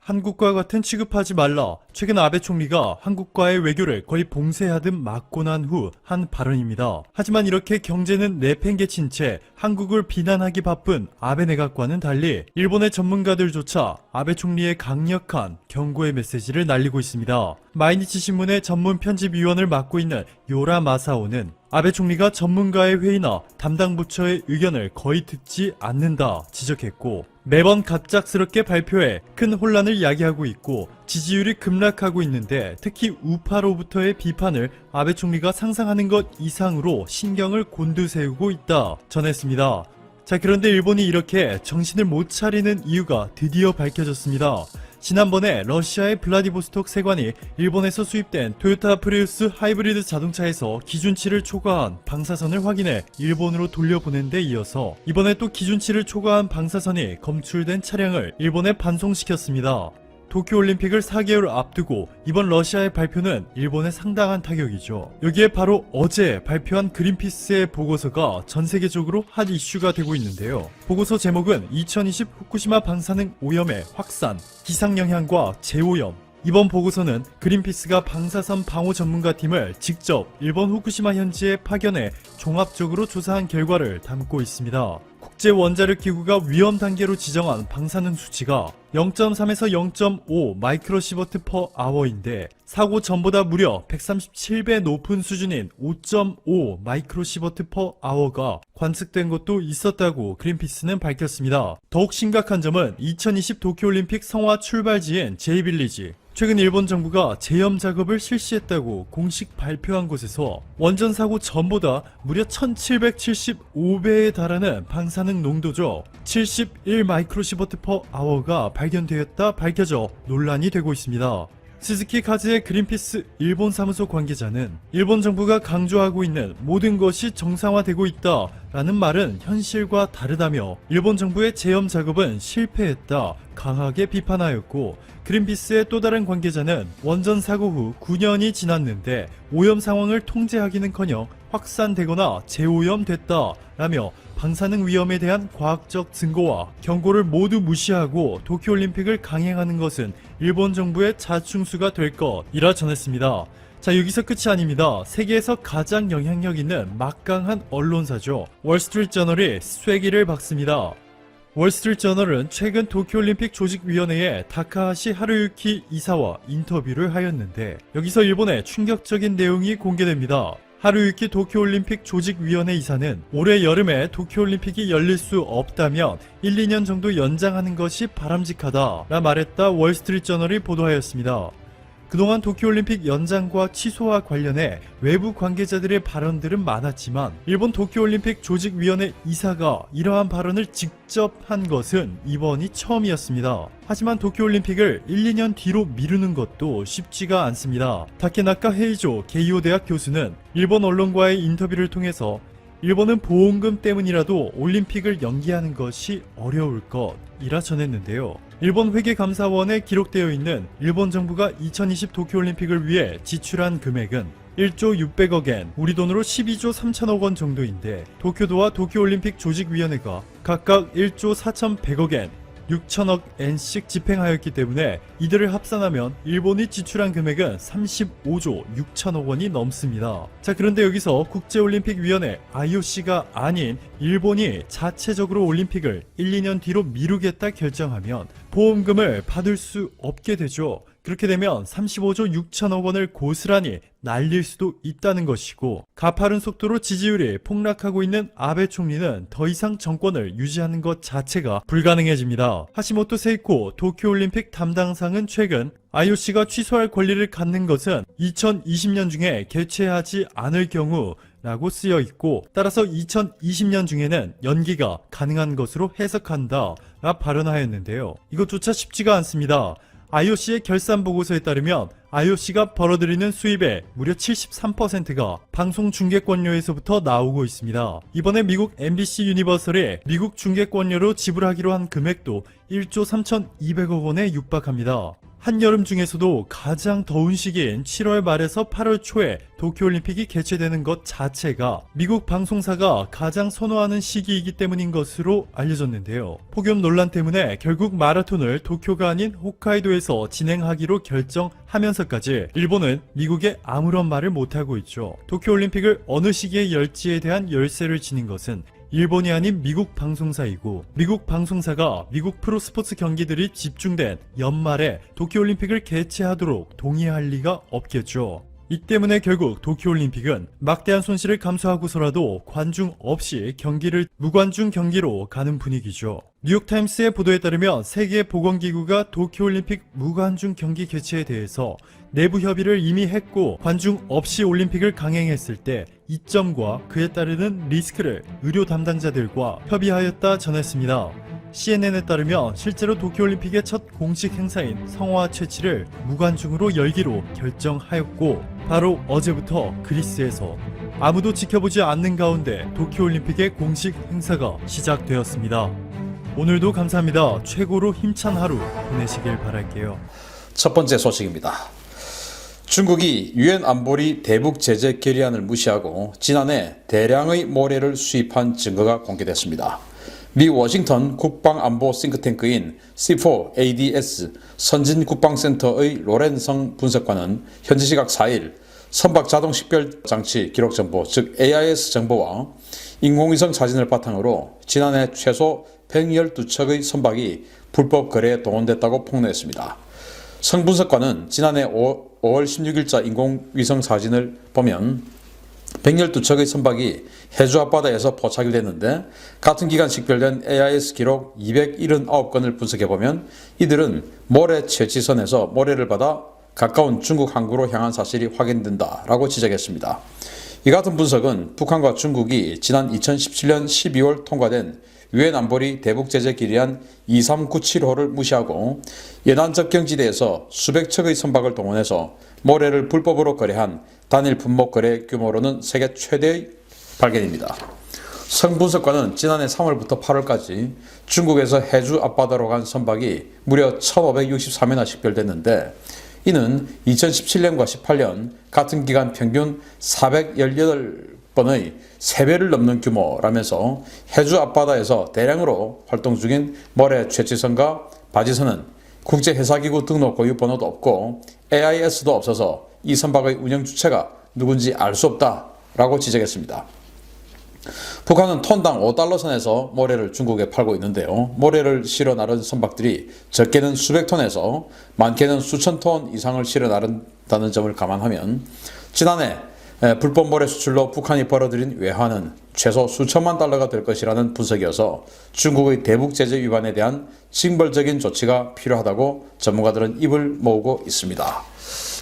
한국과 같은 취급하지 말라. 최근 아베 총리가 한국과의 외교를 거의 봉쇄하듯 막고 난 후 한 발언입니다. 하지만 이렇게 경제는 내팽개친 채 한국을 비난하기 바쁜 아베 내각과는 달리 일본의 전문가들조차 아베 총리의 강력한 경고의 메시지를 날리고 있습니다. 마이니치 신문의 전문 편집위원을 맡고 있는 요라 마사오는 아베 총리가 전문가의 회의나 담당 부처의 의견을 거의 듣지 않는다 지적했고, 매번 갑작스럽게 발표해 큰 혼란을 야기하고 있고 지지율이 급락하고 있는데, 특히 우파로부터의 비판을 아베 총리가 상상하는 것 이상으로 신경을 곤두세우고 있다 전했습니다. 자, 그런데 일본이 이렇게 정신을 못 차리는 이유가 드디어 밝혀졌습니다. 지난번에 러시아의 블라디보스톡 세관이 일본에서 수입된 토요타 프리우스 하이브리드 자동차에서 기준치를 초과한 방사선을 확인해 일본으로 돌려보낸 데 이어서 이번에 또 기준치를 초과한 방사선이 검출된 차량을 일본에 반송시켰습니다. 도쿄올림픽을 4개월 앞두고 이번 러시아의 발표는 일본에 상당한 타격이죠. 여기에 바로 어제 발표한 그린피스의 보고서가 전세계적으로 핫 이슈가 되고 있는데요. 보고서 제목은 2020 후쿠시마 방사능 오염의 확산, 기상영향과 재오염. 이번 보고서는 그린피스가 방사선 방호 전문가팀을 직접 일본 후쿠시마 현지에 파견해 종합적으로 조사한 결과를 담고 있습니다. 국제원자력기구가 위험 단계로 지정한 방사능 수치가 0.3에서 0.5 마이크로시버트 퍼 아워인데, 사고 전보다 무려 137배 높은 수준인 5.5 마이크로시버트 퍼 아워가 관측된 것도 있었다고 그린피스는 밝혔습니다. 더욱 심각한 점은 2020 도쿄올림픽 성화 출발지인 제이빌리지, 최근 일본 정부가 재염 작업을 실시했다고 공식 발표한 곳에서 원전 사고 전보다 무려 1775배에 달하는 방사능 농도죠. 71 마이크로시버트 퍼 아워가 발견되었다 밝혀져 논란이 되고 있습니다. 스즈키 카즈의 그린피스 일본 사무소 관계자는 일본 정부가 강조하고 있는 모든 것이 정상화되고 있다 라는 말은 현실과 다르다며 일본 정부의 재염 작업은 실패했다 강하게 비판하였고, 그린피스의 또 다른 관계자는 원전 사고 후 9년이 지났는데 오염 상황을 통제하기는커녕 확산되거나 재오염됐다 라며 방사능 위험에 대한 과학적 증거와 경고를 모두 무시하고 도쿄올림픽을 강행하는 것은 일본 정부의 자충수가 될 것이라 전했습니다. 자, 여기서 끝이 아닙니다. 세계에서 가장 영향력 있는 막강한 언론사죠. 월스트리트저널이 쐐기를 박습니다. 월스트리트저널은 최근 도쿄올림픽 조직위원회의 다카하시 하루유키 이사와 인터뷰를 하였는데, 여기서 일본의 충격적인 내용이 공개됩니다. 하루유키 도쿄올림픽 조직위원회 이사는 올해 여름에 도쿄올림픽이 열릴 수 없다면 1, 2년 정도 연장하는 것이 바람직하다 라 말했다 월스트리트저널이 보도하였습니다. 그동안 도쿄올림픽 연장과 취소와 관련해 외부 관계자들의 발언들은 많았지만 일본 도쿄올림픽 조직위원회 이사가 이러한 발언을 직접 한 것은 이번이 처음이었습니다. 하지만 도쿄올림픽을 1, 2년 뒤로 미루는 것도 쉽지가 않습니다. 다케나카 헤이조 게이오 대학 교수는 일본 언론과의 인터뷰를 통해서 일본은 보험금 때문이라도 올림픽을 연기하는 것이 어려울 것이라 전했는데요. 일본 회계감사원에 기록되어 있는 일본 정부가 2020 도쿄올림픽을 위해 지출한 금액은 1조 600억 엔, 우리 돈으로 12조 3천억 원 정도인데, 도쿄도와 도쿄올림픽 조직위원회가 각각 1조 4,100억 엔, 6천억 엔씩 집행하였기 때문에 이들을 합산하면 일본이 지출한 금액은 35조 6천억 원이 넘습니다. 자, 그런데 여기서 국제올림픽위원회 IOC가 아닌 일본이 자체적으로 올림픽을 1, 2년 뒤로 미루겠다 결정하면 보험금을 받을 수 없게 되죠. 그렇게 되면 35조 6천억 원을 고스란히 날릴 수도 있다는 것이고, 가파른 속도로 지지율이 폭락하고 있는 아베 총리는 더 이상 정권을 유지하는 것 자체가 불가능해집니다. 하시모토 세이코 도쿄올림픽 담당상은 최근 IOC가 취소할 권리를 갖는 것은 2020년 중에 개최하지 않을 경우 라고 쓰여 있고, 따라서 2020년 중에는 연기가 가능한 것으로 해석한다 라 발언하였는데요. 이것조차 쉽지가 않습니다. IOC의 결산 보고서에 따르면 IOC가 벌어들이는 수입의 무려 73%가 방송 중계권료에서부터 나오고 있습니다. 이번에 미국 MBC 유니버설이 미국 중계권료로 지불하기로 한 금액도 1조 3,200억 원에 육박합니다. 한여름 중에서도 가장 더운 시기인 7월 말에서 8월 초에 도쿄올림픽이 개최되는 것 자체가 미국 방송사가 가장 선호하는 시기이기 때문인 것으로 알려졌는데요. 폭염 논란 때문에 결국 마라톤을 도쿄가 아닌 홋카이도에서 진행하기로 결정하면서까지 일본은 미국에 아무런 말을 못하고 있죠. 도쿄올림픽을 어느 시기에 열지에 대한 열쇠를 지닌 것은 일본이 아닌 미국 방송사이고, 미국 방송사가 미국 프로스포츠 경기들이 집중된 연말에 도쿄올림픽을 개최하도록 동의할 리가 없겠죠. 이 때문에 결국 도쿄올림픽은 막대한 손실을 감수하고서라도 관중 없이 경기를 무관중 경기로 가는 분위기죠. 뉴욕타임스의 보도에 따르면 세계보건기구가 도쿄올림픽 무관중 경기 개최에 대해서 내부 협의를 이미 했고, 관중 없이 올림픽을 강행했을 때 이점과 그에 따르는 리스크를 의료 담당자들과 협의하였다 전했습니다. CNN에 따르면 실제로 도쿄올림픽의 첫 공식 행사인 성화 채취를 무관중으로 열기로 결정하였고, 바로 어제부터 그리스에서 아무도 지켜보지 않는 가운데 도쿄올림픽의 공식 행사가 시작되었습니다. 오늘도 감사합니다. 최고로 힘찬 하루 보내시길 바랄게요. 첫 번째 소식입니다. 중국이 유엔 안보리 대북 제재 결의안을 무시하고 지난해 대량의 모래를 수입한 증거가 공개됐습니다. 미 워싱턴 국방안보 싱크탱크인 C4ADS 선진국방센터의 로렌성 분석관은 현지 시각 4일 선박 자동 식별 장치 기록 정보, 즉 AIS 정보와 인공위성 사진을 바탕으로 지난해 최소 112척의 선박이 불법 거래에 동원됐다고 폭로했습니다. 성 분석관은 지난해 5월 16일자 인공위성 사진을 보면 112척의 선박이 해주 앞바다에서 포착이 됐는데, 같은 기간 식별된 AIS 기록 279건을 분석해보면 이들은 모래 채취선에서 모래를 받아 가까운 중국 항구로 향한 사실이 확인된다라고 지적했습니다. 이 같은 분석은 북한과 중국이 지난 2017년 12월 통과된 유엔 안보리 대북 제재 결의안 2397호를 무시하고 연안 접경지대에서 수백 척의 선박을 동원해서 모래를 불법으로 거래한 단일 품목 거래 규모로는 세계 최대의 발견입니다. 성 분석관은 지난해 3월부터 8월까지 중국에서 해주 앞바다로 간 선박이 무려 1563회나 식별됐는데, 이는 2017년과 18년 같은 기간 평균 418번의 3배를 넘는 규모라면서 해주 앞바다에서 대량으로 활동 중인 모래 채취선과 바지선은 국제해사기구 등록 고유 번호도 없고 AIS도 없어서 이 선박의 운영 주체가 누군지 알 수 없다라고 지적했습니다. 북한은 톤당 5달러 선에서 모래를 중국에 팔고 있는데요. 모래를 실어 나른 선박들이 적게는 수백 톤에서 많게는 수천 톤 이상을 실어 나른다는 점을 감안하면 지난해 불법 모래 수출로 북한이 벌어들인 외환은 최소 수천만 달러가 될 것이라는 분석이어서 중국의 대북 제재 위반에 대한 징벌적인 조치가 필요하다고 전문가들은 입을 모으고 있습니다.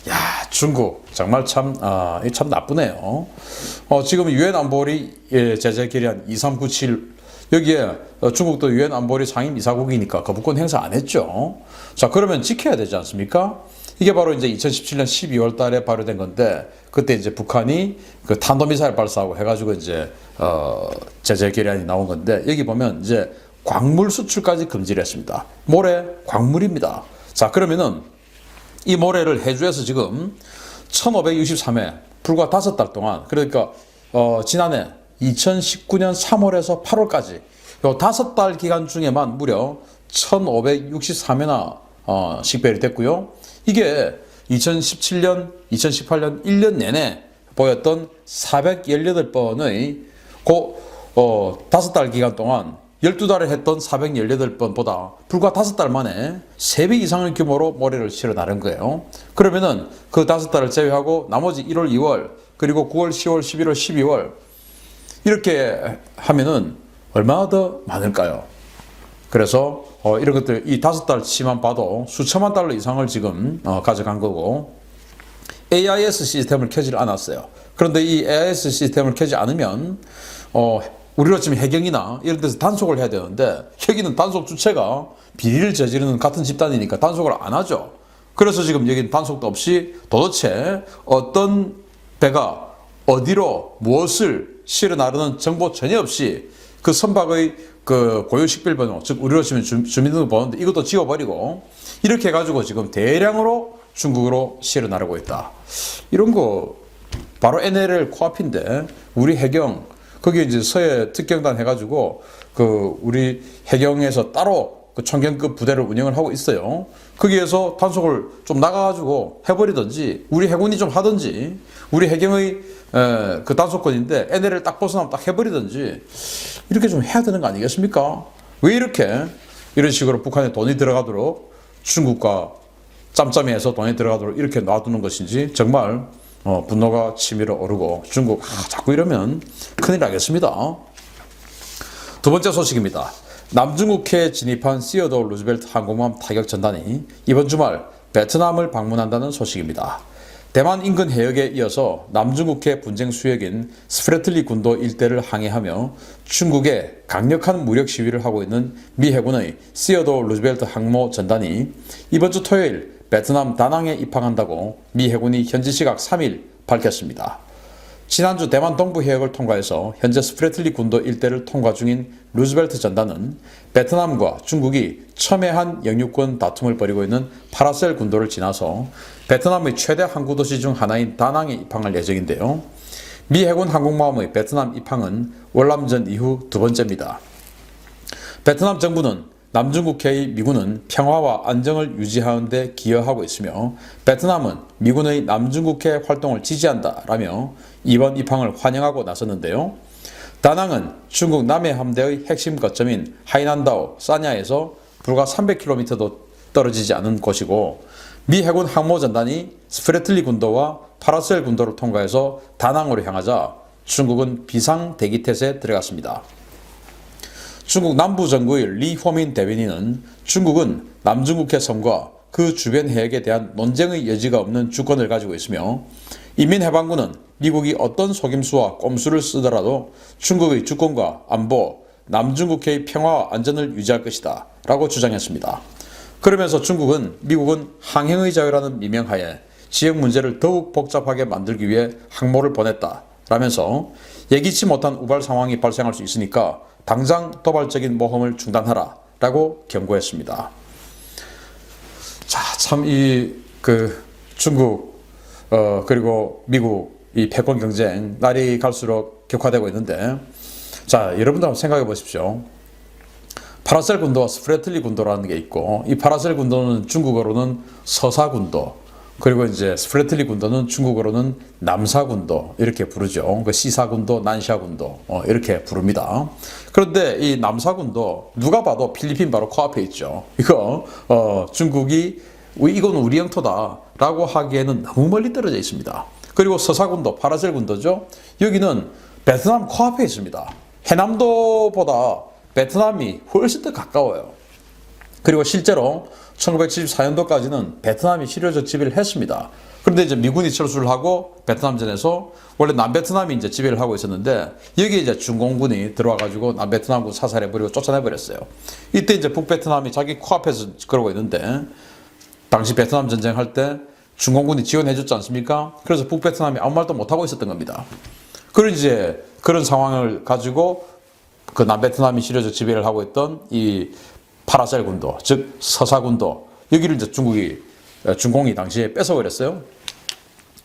야, 중국 정말 참 나쁘네요. 지금 유엔 안보리 제재 결의안 2397, 여기에 중국도 유엔 안보리 상임 이사국이니까 거부권 행사 안 했죠. 자, 그러면 지켜야 되지 않습니까? 이게 바로 이제 2017년 12월 달에 발효된 건데, 그때 이제 북한이 그 탄도미사일 발사하고 해가지고 이제 제재 결의안이 나온 건데, 여기 보면 이제 광물 수출까지 금지를 했습니다. 모래 광물입니다. 자, 그러면은 이 모래를 해주에서 지금 1563회, 불과 5달 동안, 그러니까 지난해 2019년 3월에서 8월까지 요 5달 기간 중에만 무려 1563회나 식별이 됐고요. 이게 2017년, 2018년 1년 내내 보였던 418번의 5달 기간 동안 12달을 했던 418번보다 불과 5달 만에 3배 이상의 규모로 모래를 실어 나른 거예요. 그러면은 그 5달을 제외하고 나머지 1월, 2월, 그리고 9월, 10월, 11월, 12월 이렇게 하면은 얼마나 더 많을까요? 그래서 이런 것들, 이 5달치만 봐도 수천만 달러 이상을 지금 가져간 거고, AIS 시스템을 켜지 않았어요. 그런데 이 AIS 시스템을 켜지 않으면 우리로 치면 해경이나 이런 데서 단속을 해야 되는데, 여기는 단속 주체가 비리를 저지르는 같은 집단이니까 단속을 안 하죠. 그래서 지금 여기는 단속도 없이 도대체 어떤 배가 어디로 무엇을 실어 나르는 정보 전혀 없이 그 선박의 그 고유 식별번호, 즉 우리로 치면 주민등록번호인데 이것도 지워버리고 이렇게 해가지고 지금 대량으로 중국으로 실어 나르고 있다. 이런 거 바로 NLL 코앞인데 우리 해경 거기 이제 서해 특경단 해가지고 그 우리 해경에서 따로 그 청경급 부대를 운영을 하고 있어요. 거기에서 단속을 좀 나가가지고 해버리든지 우리 해군이 좀 하든지 우리 해경의 그 단속권인데 NL을 딱 벗어나면 딱 해버리든지 이렇게 좀 해야 되는 거 아니겠습니까? 왜 이렇게 이런 식으로 북한에 돈이 들어가도록 중국과 짬짬이해서 돈이 들어가도록 이렇게 놔두는 것인지 정말 분노가 치밀어 오르고 중국 자꾸 이러면 큰일 나겠습니다. 두 번째 소식입니다. 남중국해에 진입한 시어도어 루즈벨트 항공모함 타격 전단이 이번 주말 베트남을 방문한다는 소식입니다. 대만 인근 해역에 이어서 남중국해 분쟁 수역인 스프레틀리 군도 일대를 항해하며 중국에 강력한 무력 시위를 하고 있는 미 해군의 시어도어 루즈벨트 항모 전단이 이번 주 토요일 베트남 다낭에 입항한다고 미 해군이 현지 시각 3일 밝혔습니다. 지난주 대만 동부 해역을 통과해서 현재 스프레틀리 군도 일대를 통과 중인 루즈벨트 전단은 베트남과 중국이 첨예한 영유권 다툼을 벌이고 있는 파라셀 군도를 지나서 베트남의 최대 항구 도시 중 하나인 다낭에 입항할 예정인데요. 미 해군 항공모함의 베트남 입항은 월남전 이후 두 번째입니다. 베트남 정부는 남중국해의 미군은 평화와 안정을 유지하는 데 기여하고 있으며 베트남은 미군의 남중국해 활동을 지지한다라며 이번 입항을 환영하고 나섰는데요. 다낭은 중국 남해 함대의 핵심 거점인 하이난다오 사냐에서 불과 300km도 떨어지지 않은 곳이고 미 해군 항모전단이 스프레틀리 군도와 파라셀 군도를 통과해서 다낭으로 향하자 중국은 비상 대기태세에 들어갔습니다. 중국 남부정부의 리호민 대변인은 중국은 남중국해 섬과 그 주변 해역에 대한 논쟁의 여지가 없는 주권을 가지고 있으며 인민해방군은 미국이 어떤 속임수와 꼼수를 쓰더라도 중국의 주권과 안보, 남중국해의 평화와 안전을 유지할 것이다 라고 주장했습니다. 그러면서 중국은 미국은 항행의 자유라는 미명하에 지역 문제를 더욱 복잡하게 만들기 위해 항모를 보냈다 라면서 예기치 못한 우발 상황이 발생할 수 있으니까 당장 도발적인 모험을 중단하라 라고 경고했습니다. 자, 참 중국 그리고 미국 이 패권 경쟁 날이 갈수록 격화되고 있는데 자, 여러분들 한번 생각해 보십시오. 파라셀 군도와 스프레틀리 군도라는 게 있고 이 파라셀 군도는 중국어로는 서사 군도 그리고 이제 스프레틀리 군도는 중국어로는 남사 군도 이렇게 부르죠. 그 시사 군도, 난샤 군도 이렇게 부릅니다. 그런데 이 남사 군도 누가 봐도 필리핀 바로 코앞에 있죠. 이거 중국이 이건 우리 영토다라고 하기에는 너무 멀리 떨어져 있습니다. 그리고 서사 군도, 파라셀 군도죠. 여기는 베트남 코앞에 있습니다. 해남도보다 베트남이 훨씬 더 가까워요. 그리고 실제로 1974년도까지는 베트남이 실효적 지배를 했습니다. 그런데 이제 미군이 철수를 하고 베트남전에서 원래 남베트남이 이제 지배를 하고 있었는데 여기에 이제 중공군이 들어와가지고 남베트남군 사살해버리고 쫓아내버렸어요. 이때 이제 북베트남이 자기 코앞에서 그러고 있는데 당시 베트남 전쟁할 때 중공군이 지원해줬지 않습니까? 그래서 북베트남이 아무 말도 못하고 있었던 겁니다. 그리고 이제 그런 상황을 가지고 그 남베트남이 실효적 지배를 하고 있던 이 파라셀 군도, 즉 서사 군도 여기를 이제 중공이 당시에 뺏어버렸어요.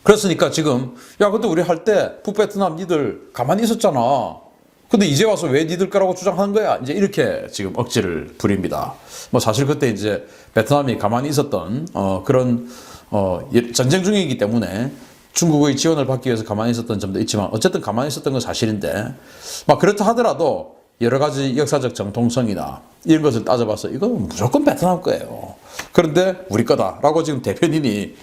그랬으니까 지금 근데 우리 할 때 북베트남 니들 가만히 있었잖아. 근데 이제 와서 왜 니들 거라고 주장하는 거야? 이제 이렇게 지금 억지를 부립니다. 뭐 사실 그때 이제 베트남이 가만히 있었던 그런 전쟁 중이기 때문에 중국의 지원을 받기 위해서 가만히 있었던 점도 있지만 어쨌든 가만히 있었던 건 사실인데 막 그렇다 하더라도 여러 가지 역사적 정통성이나 이런 것을 따져봐서 이건 무조건 베트남 거예요. 그런데 우리 거다라고 지금 대변인이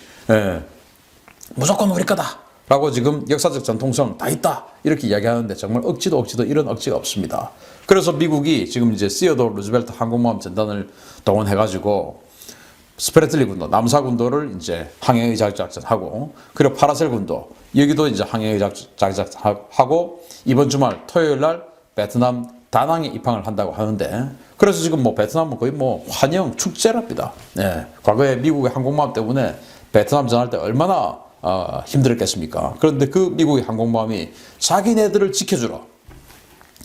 무조건 우리 거다라고 지금 역사적 전통성 다 있다 이렇게 이야기하는데 정말 억지도 이런 억지가 없습니다. 그래서 미국이 지금 이제 시어도어 루즈벨트 항공모함 전단을 동원해가지고 스프레틀리 군도, 남사 군도를 이제 항해의 작전하고 그리고 파라셀 군도 여기도 이제 항해의 작전하고 이번 주말 토요일 날 베트남 다낭에 입항을 한다고 하는데 그래서 지금 뭐 베트남은 거의 뭐 환영 축제랍니다. 과거에 미국의 항공모함 때문에 베트남 전할 때 얼마나 힘들었겠습니까? 그런데 그 미국의 항공모함이 자기네들을 지켜주러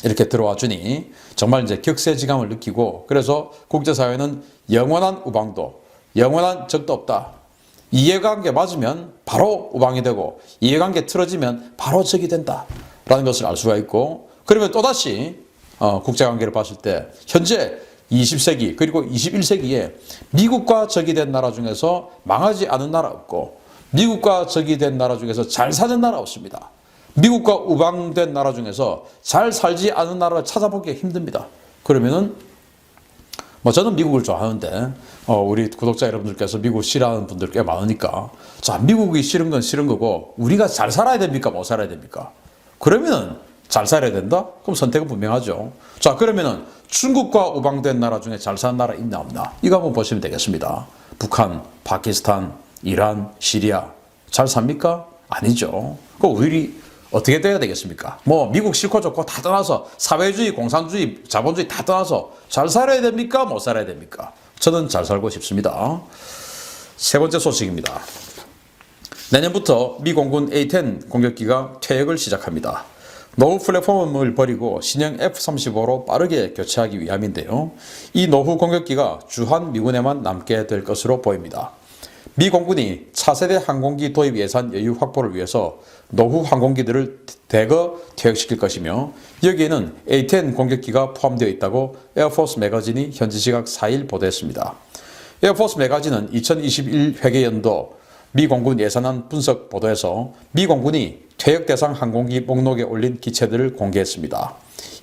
이렇게 들어와 주니 정말 이제 격세지감을 느끼고, 그래서 국제사회는 영원한 우방도, 영원한 적도 없다. 이해관계 맞으면 바로 우방이 되고 이해관계 틀어지면 바로 적이 된다 라는 것을 알 수가 있고, 그러면 또다시 국제관계를 봤을 때 현재 20세기 그리고 21세기에 미국과 적이 된 나라 중에서 망하지 않은 나라 없고, 미국과 적이 된 나라 중에서 잘 사는 나라 없습니다. 미국과 우방된 나라 중에서 잘 살지 않은 나라를 찾아보기 힘듭니다. 그러면은 저는 미국을 좋아하는데 우리 구독자 여러분들께서 미국 싫어하는 분들 꽤 많으니까, 자, 미국이 싫은 건 싫은 거고 우리가 잘 살아야 됩니까? 못 살아야 됩니까? 그러면은 잘 살아야 된다? 그럼 선택은 분명하죠. 자, 그러면은 중국과 우방된 나라 중에 잘 사는 나라 있나 없나? 이거 한번 보시면 되겠습니다. 북한, 파키스탄, 이란, 시리아 잘 삽니까? 아니죠. 그 우리 어떻게 돼야 되겠습니까? 미국 싫고 좋고 다 떠나서 사회주의, 공산주의, 자본주의 다 떠나서 잘 살아야 됩니까? 못 살아야 됩니까? 저는 잘 살고 싶습니다. 세 번째 소식입니다. 내년부터 미 공군 A-10 공격기가 퇴역을 시작합니다. 노후 플랫폼을 버리고 신형 F-35로 빠르게 교체하기 위함인데요. 이 노후 공격기가 주한 미군에만 남게 될 것으로 보입니다. 미 공군이 차세대 항공기 도입 예산 여유 확보를 위해서 노후 항공기들을 대거 퇴역시킬 것이며, 여기에는 A-10 공격기가 포함되어 있다고 에어포스 매거진이 현지 시각 4일 보도했습니다. 에어포스 매거진은 2021 회계연도 미 공군 예산안 분석 보도에서 미 공군이 퇴역 대상 항공기 목록에 올린 기체들을 공개했습니다.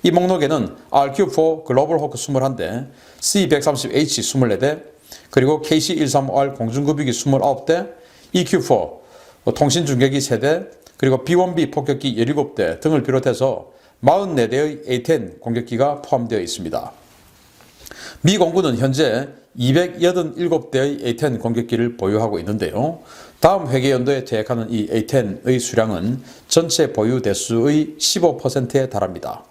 이 목록에는 RQ-4 글로벌 호크 21대, C-130H 24대, 그리고 KC-135R 공중급유기 29대, EQ-4 통신중계기 3대, 그리고 B-1B 폭격기 17대 등을 비롯해서 44대의 A-10 공격기가 포함되어 있습니다. 미 공군은 현재 287대의 A-10 공격기를 보유하고 있는데요. 다음 회계연도에 퇴역하는 이 A-10의 수량은 전체 보유 대수의 15%에 달합니다.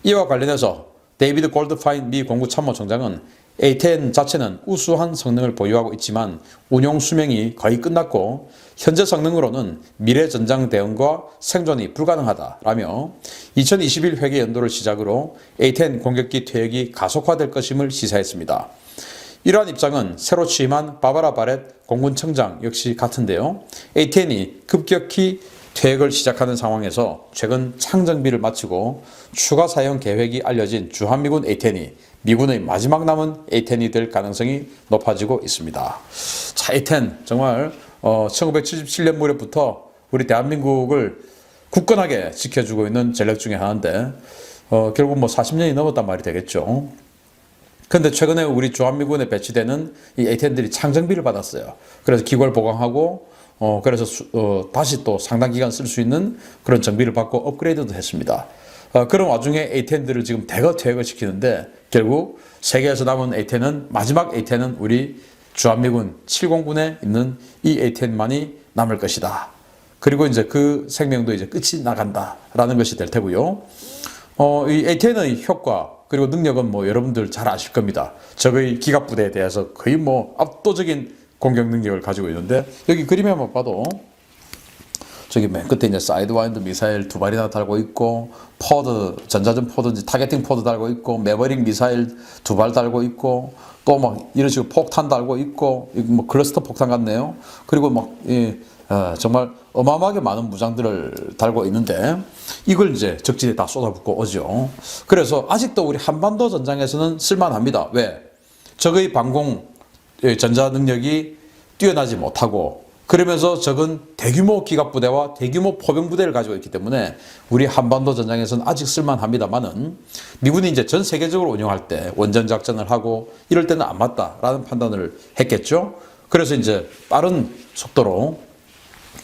이와 관련해서 데이비드 골드파인 미 공구 참모총장은 A-10 자체는 우수한 성능을 보유하고 있지만 운용 수명이 거의 끝났고 현재 성능으로는 미래 전장 대응과 생존이 불가능하다라며 2021 회계연도를 시작으로 A-10 공격기 퇴역이 가속화될 것임을 시사했습니다. 이러한 입장은 새로 취임한 바바라 바렛 공군청장 역시 같은데요. A-10이 급격히 퇴역을 시작하는 상황에서 최근 창정비를 마치고 추가 사용 계획이 알려진 주한미군 A-10이 미군의 마지막 남은 A-10이 될 가능성이 높아지고 있습니다. 자, A-10 정말 1977년 무렵부터 우리 대한민국을 굳건하게 지켜주고 있는 전력 중에 하나인데 결국 40년이 넘었단 말이 되겠죠. 그런데 최근에 우리 주한미군에 배치되는 이 A-10들이 창정비를 받았어요. 그래서 기골 보강하고 그래서 다시 또 상당 기간 쓸 수 있는 그런 정비를 받고 업그레이드도 했습니다. 그런 와중에 A-10들을 지금 대거 퇴역을 시키는데 결국 세계에서 남은 A-10은 마지막 A-10은 우리 주한미군 7공군에 있는 이 A-10만이 남을 것이다. 그리고 이제 그 생명도 이제 끝이 나간다라는 것이 될 테고요. 이 A-10의 효과 그리고 능력은 여러분들 잘 아실 겁니다. 적의 기갑부대에 대해서 거의 압도적인 공격 능력을 가지고 있는데, 여기 그림에 한번 봐도 저기 맨 끝에 이제 사이드와인드 미사일 2발이나 달고 있고, 포드, 전자전 포드, 타겟팅 포드 달고 있고, 매버릭 미사일 2발 달고 있고, 또 이런 식으로 폭탄 달고 있고, 클러스터 폭탄 같네요. 그리고 정말 어마어마하게 많은 무장들을 달고 있는데, 이걸 이제 적진에 다 쏟아붓고 오죠. 그래서 아직도 우리 한반도 전장에서는 쓸만합니다. 왜? 적의 방공 전자 능력이 뛰어나지 못하고, 그러면서 적은 대규모 기갑부대와 대규모 포병부대를 가지고 있기 때문에 우리 한반도 전장에서는 아직 쓸만합니다만은, 미군이 이제 전 세계적으로 운영할 때 원전 작전을 하고 이럴 때는 안 맞다라는 판단을 했겠죠. 그래서 이제 빠른 속도로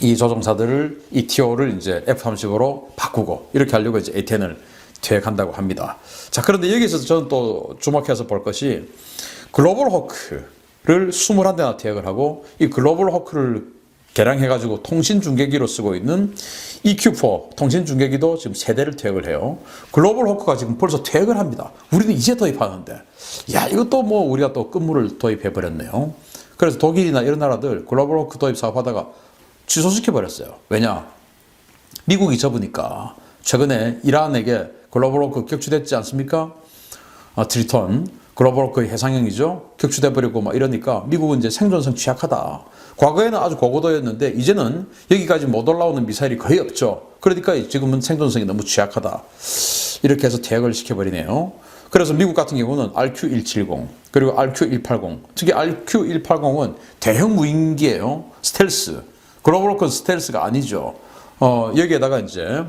이 조종사들을 이 TO를 이제 F-35로 바꾸고 이렇게 하려고 이제 A-10을 퇴역한다고 합니다. 자, 그런데 여기서 저는 또 주목해서 볼 것이 글로벌 호크를 21대나 퇴역을 하고, 이 글로벌 호크를 개량해가지고 통신 중계기로 쓰고 있는 EQ-4 통신 중계기도 지금 3대를 퇴역을 해요. 글로벌 호크가 지금 벌써 퇴역을 합니다. 우리는 이제 도입하는데, 야, 이것도 우리가 또 끝물을 도입해버렸네요. 그래서 독일이나 이런 나라들 글로벌 호크 도입 사업하다가 취소시켜버렸어요. 왜냐? 미국이 접으니까 최근에 이란에게 글로벌워크 격추됐지 않습니까? 트리톤, 글로벌워크 해상형이죠. 격추돼버리고 막 이러니까 미국은 이제 생존성 취약하다. 과거에는 아주 고고도였는데 이제는 여기까지 못 올라오는 미사일이 거의 없죠. 그러니까 지금은 생존성이 너무 취약하다. 이렇게 해서 퇴역을 시켜버리네요. 그래서 미국 같은 경우는 RQ-170 그리고 RQ-180 특히 RQ-180은 대형 무인기예요. 스텔스. 글로벌워크는 스텔스가 아니죠. 여기에다가 이제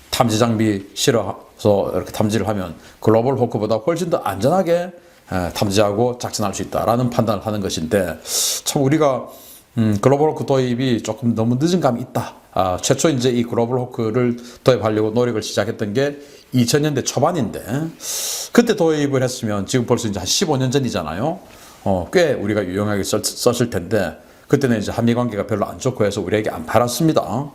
탐지 장비 실어서 이렇게 탐지를 하면 글로벌 호크보다 훨씬 더 안전하게 탐지하고 작전할 수 있다라는 판단을 하는 것인데 참 우리가 글로벌 호크 도입이 조금 너무 늦은 감이 있다. 최초 이제 이 글로벌 호크를 도입하려고 노력을 시작했던 게 2000년대 초반인데 그때 도입을 했으면 지금 벌써 이제 한 15년 전이잖아요. 꽤 우리가 유용하게 썼을 텐데 그때는 이제 한미 관계가 별로 안 좋고 해서 우리에게 안 팔았습니다.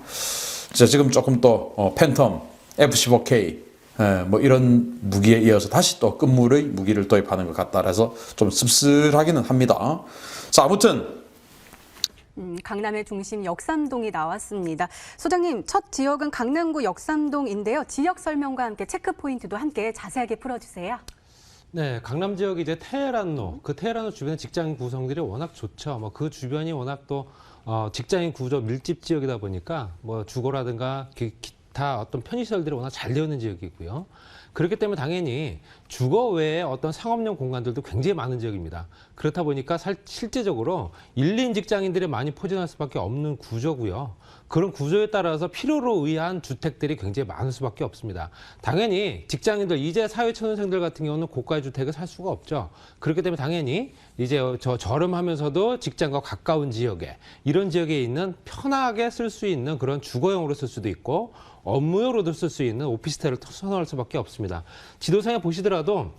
지금 조금 또 팬텀, F-15K 뭐 이런 무기에 이어서 다시 또 끝물의 무기를 도입하는 것 같다. 그래서 좀 씁쓸하기는 합니다. 자, 아무튼 강남의 중심 역삼동이 나왔습니다. 소장님, 첫 지역은 강남구 역삼동인데요. 지역 설명과 함께 체크 포인트도 함께 자세하게 풀어주세요. 네, 강남 지역이 이제 테헤란로, 그 테헤란로 주변의 직장인 구성들이 워낙 좋죠. 뭐 그 주변이 워낙 또 직장인 구조 밀집 지역이다 보니까 뭐 주거라든가 기타 어떤 편의시설들이 워낙 잘 되어 있는 지역이고요. 그렇기 때문에 당연히 주거 외에 어떤 상업용 공간들도 굉장히 많은 지역입니다. 그렇다 보니까 실제적으로 1, 2인 직장인들이 많이 포진할 수밖에 없는 구조고요. 그런 구조에 따라서 필요로 의한 주택들이 굉장히 많을 수밖에 없습니다. 당연히 직장인들, 이제 사회초년생들 같은 경우는 고가의 주택을 살 수가 없죠. 그렇기 때문에 당연히 이제 저렴하면서도 직장과 가까운 지역에 이런 지역에 있는 편하게 쓸 수 있는 그런 주거용으로 쓸 수도 있고 업무용으로도 쓸 수 있는 오피스텔을 선호할 수밖에 없습니다. 지도상에 보시더라도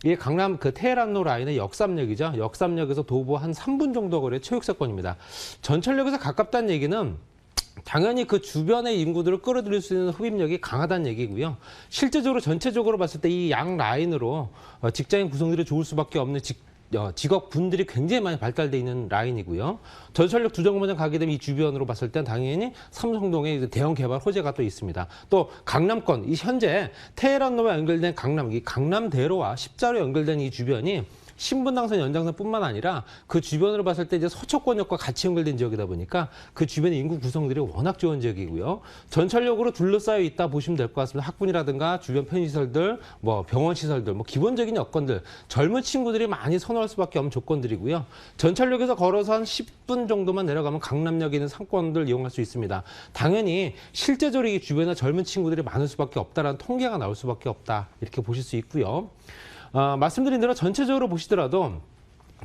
이게 강남 그 테헤란로 라인의 역삼역이죠. 역삼역에서 도보 한 3분 정도 거리의 체육사건입니다. 전철역에서 가깝다는 얘기는 당연히 그 주변의 인구들을 끌어들일 수 있는 흡입력이 강하다는 얘기고요. 실제적으로 전체적으로 봤을 때 이 양 라인으로 직장인 구성들이 좋을 수밖에 없는 직업군들이 굉장히 많이 발달되어 있는 라인이고요. 전철역 두 정거장 가게 되면 이 주변으로 봤을 땐 당연히 삼성동에 대형 개발 호재가 또 있습니다. 또 강남권, 이 현재 테헤란로와 연결된 강남, 이 강남대로와 십자로 연결된 이 주변이 신분당선 연장선뿐만 아니라 그 주변으로 봤을 때 이제 서초권역과 같이 연결된 지역이다 보니까 그 주변의 인구 구성들이 워낙 좋은 지역이고요. 전철역으로 둘러싸여 있다 보시면 될 것 같습니다. 학군이라든가 주변 편의시설들, 뭐 병원 시설들, 뭐 기본적인 여건들, 젊은 친구들이 많이 선호할 수밖에 없는 조건들이고요. 전철역에서 걸어서 한 10분 정도만 내려가면 강남역에 있는 상권들 이용할 수 있습니다. 당연히 실제적으로 이 주변에 젊은 친구들이 많을 수밖에 없다라는 통계가 나올 수밖에 없다. 이렇게 보실 수 있고요. 말씀드린 대로 전체적으로 보시더라도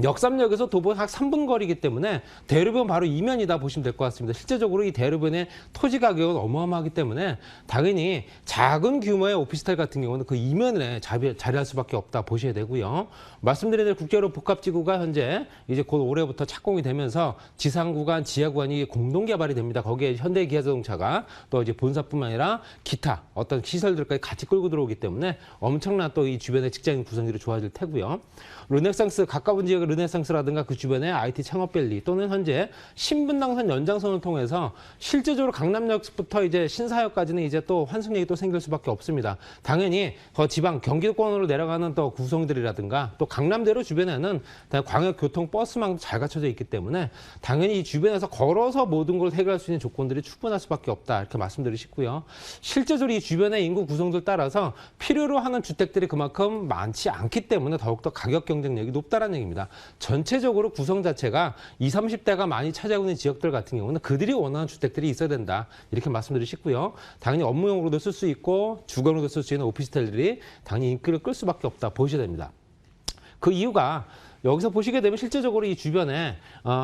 역삼역에서 도보 약 3분 거리이기 때문에 대로변 바로 이면이다 보시면 될 것 같습니다. 실제적으로 이 대로변의 토지 가격은 어마어마하기 때문에 당연히 작은 규모의 오피스텔 같은 경우는 그 이면에 자리할 수밖에 없다 보셔야 되고요. 말씀드린 대로 국제로 복합지구가 현재 이제 곧 올해부터 착공이 되면서 지상 구간, 지하 구간이 공동 개발이 됩니다. 거기에 현대기아자동차가 또 이제 본사뿐만 아니라 기타 어떤 시설들까지 같이 끌고 들어오기 때문에 엄청난 또 이 주변의 직장인 구성들이 좋아질 테고요. 르네상스 가까운 지역의 르네상스라든가 그 주변의 IT 창업밸리 또는 현재 신분당선 연장선을 통해서 실제적으로 강남역부터 이제 신사역까지는 이제 또 환승역이 또 생길 수밖에 없습니다. 당연히 더 지방 경기도권으로 내려가는 또 구성들이라든가 또 강남대로 주변에는 광역교통 버스망도 잘 갖춰져 있기 때문에 당연히 이 주변에서 걸어서 모든 걸 해결할 수 있는 조건들이 충분할 수밖에 없다 이렇게 말씀드리고 싶고요. 실제적으로 이 주변의 인구 구성들 따라서 필요로 하는 주택들이 그만큼 많지 않기 때문에 더욱더 가격 경쟁력이 높다는 얘기입니다. 전체적으로 구성 자체가 20, 30대가 많이 차지하고 있는 지역들 같은 경우는 그들이 원하는 주택들이 있어야 된다. 이렇게 말씀드리고 싶고요. 당연히 업무용으로도 쓸 수 있고 주거로도 쓸 수 있는 오피스텔들이 당연히 인기를 끌 수밖에 없다 보셔야 됩니다. 그 이유가 여기서 보시게 되면 실제적으로 이 주변에